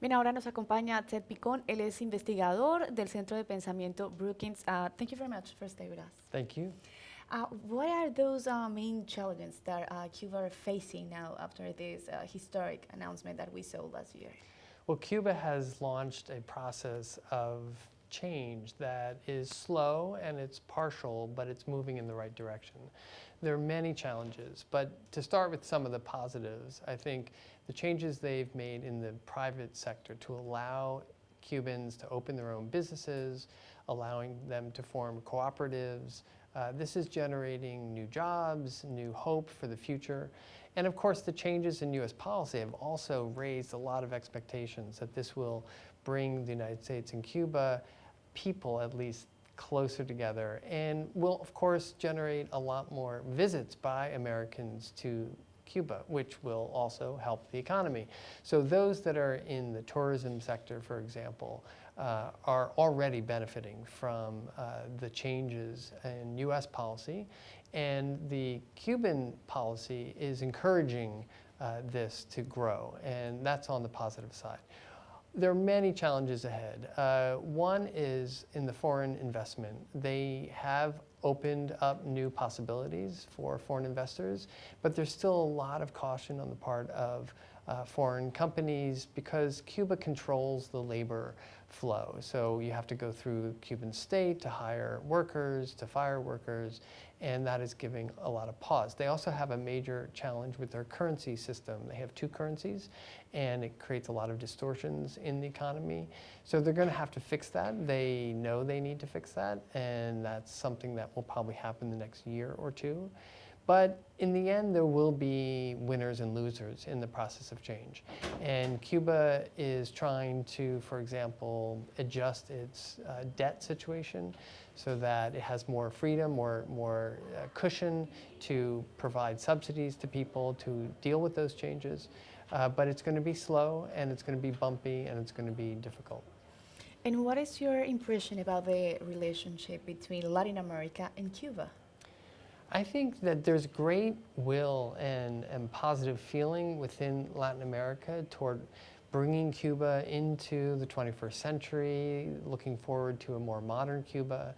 Bien, ahora nos acompaña Ted Piconne. Él es investigador del Centro de Pensamiento Brookings. Thank you very much for staying with us. Thank you. What are those main challenges that Cuba are facing now after this historic announcement that we saw last year? Well, Cuba has launched a process of change that is slow and it's partial, but it's moving in the right direction. There are many challenges, but to start with some of the positives, I think the changes they've made in the private sector to allow Cubans to open their own businesses, allowing them to form cooperatives, this is generating new jobs, new hope for the future. And of course, the changes in U.S. policy have also raised a lot of expectations that this will bring the United States and Cuba, people at least, closer together, and will, of course, generate a lot more visits by Americans to Cuba, which will also help the economy. So those that are in the tourism sector, for example, are already benefiting from the changes in U.S. policy, and the Cuban policy is encouraging this to grow, and that's on the positive side. There are many challenges ahead. One is in the foreign investment. They have opened up new possibilities for foreign investors, but there's still a lot of caution on the part of foreign companies because Cuba controls the labor flow. So you have to go through Cuban state to hire workers, to fire workers, and that is giving a lot of pause. They also have a major challenge with their currency system. They have two currencies, and it creates a lot of distortions in the economy. So they're going to have to fix that. They know they need to fix that, and that's something that will probably happen the next year or two. But in the end, there will be winners and losers in the process of change. And Cuba is trying to, for example, adjust its debt situation so that it has more freedom, more cushion to provide subsidies to people to deal with those changes. But it's going to be slow, and it's going to be bumpy, and it's going to be difficult. And what is your impression about the relationship between Latin America and Cuba? I think that there's great will and positive feeling within Latin America toward bringing Cuba into the 21st century, looking forward to a more modern Cuba,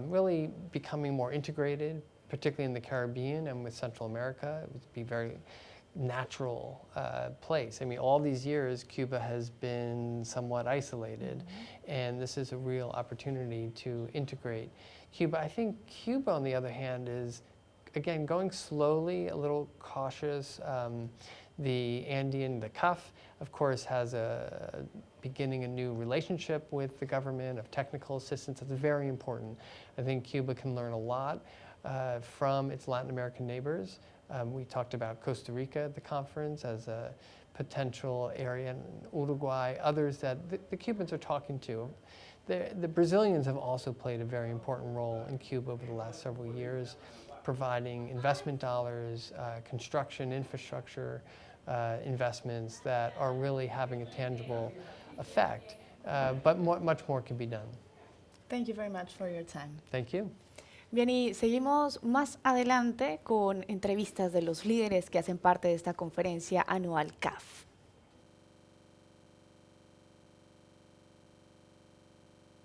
really becoming more integrated, particularly in the Caribbean and with Central America. It would be very natural place. I mean, all these years, Cuba has been somewhat isolated, and this is a real opportunity to integrate Cuba. I think Cuba, on the other hand, is, again, going slowly, a little cautious. The Andean, the CUF, of course, has beginning a new relationship with the government of technical assistance. That's very important. I think Cuba can learn a lot from its Latin American neighbors. We talked about Costa Rica at the conference as a potential area, in Uruguay, others that the Cubans are talking to. The Brazilians have also played a very important role in Cuba over the last several years, providing investment dollars, construction, infrastructure investments that are really having a tangible effect. But much more can be done. Thank you very much for your time. Thank you. Bien, y seguimos más adelante con entrevistas de los líderes que hacen parte de esta conferencia anual CAF.